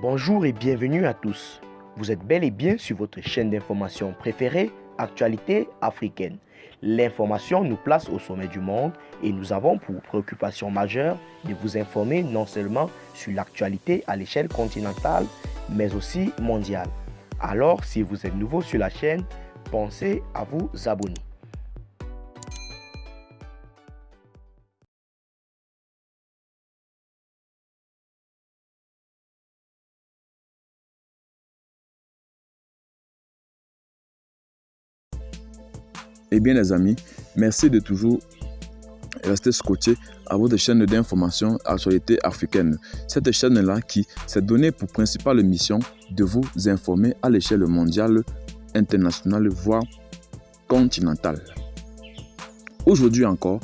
Bonjour et bienvenue à tous. Vous êtes bel et bien sur votre chaîne d'information préférée, Actualité africaine. L'information nous place au sommet du monde et nous avons pour préoccupation majeure de vous informer non seulement sur l'actualité à l'échelle continentale, mais aussi mondiale. Alors, si vous êtes nouveau sur la chaîne, pensez à vous abonner. Eh bien les amis, merci de toujours rester scotché à votre chaîne d'information Actualité africaine. Cette chaîne-là qui s'est donnée pour principale mission de vous informer à l'échelle mondiale, internationale, voire continentale. Aujourd'hui encore,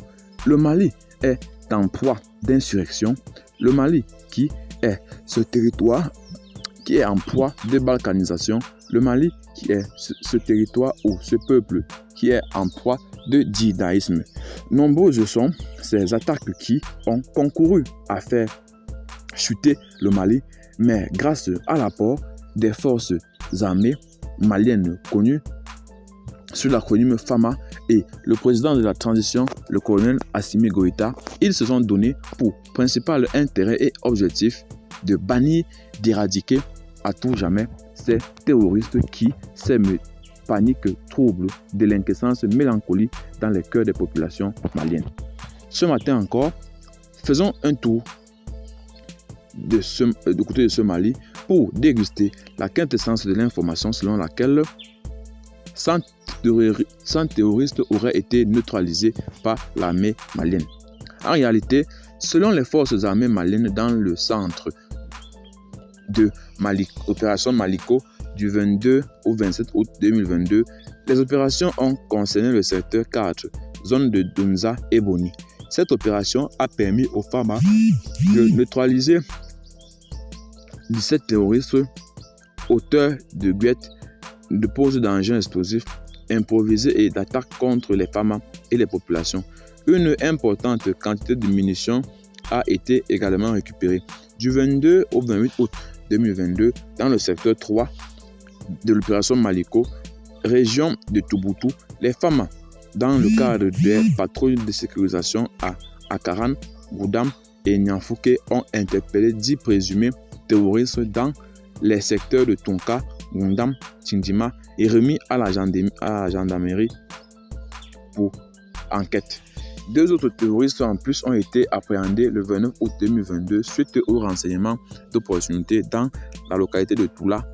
le Mali est en proie d'insurrection. Le Mali qui est ce territoire qui est en proie de balkanisation. Le Mali qui est ce territoire ou ce peuple qui est en proie de djihadisme. Nombreuses sont ces attaques qui ont concouru à faire chuter le Mali, mais grâce à l'apport des forces armées maliennes connues sous l'acronyme FAMA et le président de la transition, le colonel Assimi Goïta, ils se sont donnés pour principal intérêt et objectif de bannir, d'éradiquer à tout jamais ces terroristes qui sèment panique, trouble, délinquance, mélancolie dans les cœurs des populations maliennes. Ce matin encore, faisons un tour du côté de ce Mali pour déguster la quintessence de l'information selon laquelle 100 terroristes auraient été neutralisés par l'armée malienne. En réalité, selon les forces armées maliennes dans le centre de opération Maliko du 22 au 27 août 2022, les opérations ont concerné le secteur 4, zone de Dunza et Boni. Cette opération a permis aux FAMA de neutraliser 17 terroristes auteurs de guettes, de pose d'engins explosifs, improvisés et d'attaques contre les FAMA et les populations. Une importante quantité de munitions a été également récupérée. Du 22 au 28 août 2022, dans le secteur 3 de l'opération Maliko, région de Touboutou, les FAMA, dans le cadre des patrouilles de sécurisation à Akaran, Goudam et Nianfouké, ont interpellé 10 présumés terroristes dans les secteurs de Tonka, Goundam, Tindima et remis à la gendarmerie pour enquête. 2 autres terroristes en plus ont été appréhendés le 29 août 2022 suite aux renseignements d'opportunité dans la localité de Toula,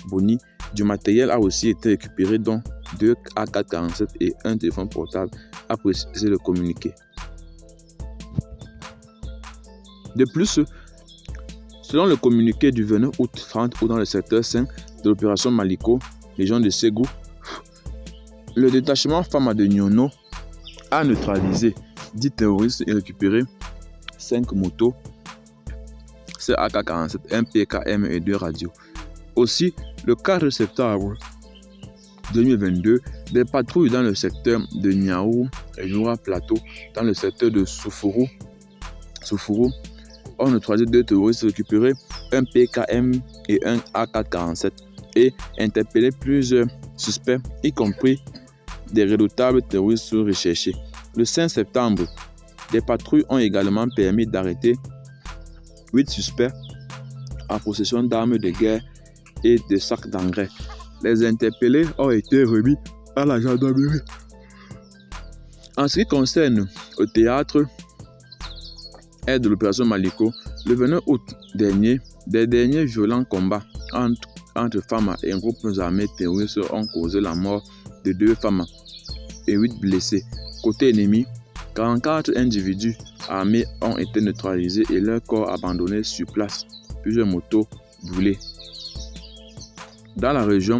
Boni. Du matériel a aussi été récupéré, dont 2 AK-47 et un téléphone portable, a précisé le communiqué. De plus, selon le communiqué du 29 août 30 août dans le secteur 5 de l'opération Maliko, région de Ségou, le détachement FAMA de Nyono a neutralisé 10 terroristes et récupéré 5 motos, 6 AK-47, 1 PKM et 2 radios. Aussi, le 4 septembre 2022, des patrouilles dans le secteur de Niaourou et Noura Plateau, dans le secteur de Soufourou, ont neutralisé 2 terroristes, récupéré un PKM et un AK-47 et interpellé plusieurs suspects, y compris des redoutables terroristes recherchés. Le 5 septembre, des patrouilles ont également permis d'arrêter 8 suspects en possession d'armes de guerre et de sacs d'engrais. Les interpellés ont été remis à la gendarmerie. En ce qui concerne le théâtre de l'opération Maliko, le 29 août dernier, des derniers violents combats entre FAMA et groupes armés terroristes ont causé la mort de 2 FAMA et 8 blessés. Côté ennemi, 44 individus armés ont été neutralisés et leurs corps abandonnés sur place. Plusieurs motos brûlées. Dans la région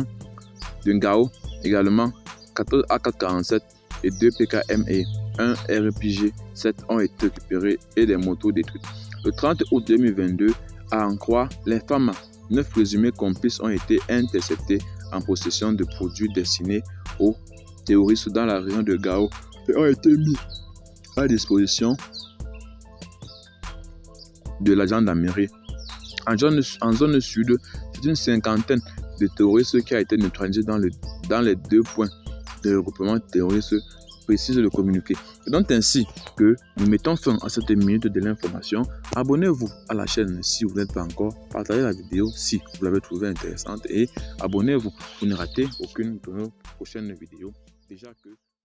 de Ngao, également, 14 AK-47 et 2 PKM et 1 RPG-7 ont été récupérés et des motos détruites. Le 30 août 2022, à en croire les FAMA, 9 présumés complices ont été interceptés en possession de produits destinés aux terroristes dans la région de Gao et ont été mis à disposition de la gendarmerie En zone sud, c'est une cinquantaine de terroristes qui a été neutralisé dans les 2 points de regroupement terroriste, précise le communiqué. C'est donc ainsi que nous mettons fin à cette minute de l'information. Abonnez-vous à la chaîne si vous n'êtes pas encore. Partagez la vidéo si vous l'avez trouvée intéressante et abonnez-vous pour ne rater aucune de nos prochaines vidéos. Déjà que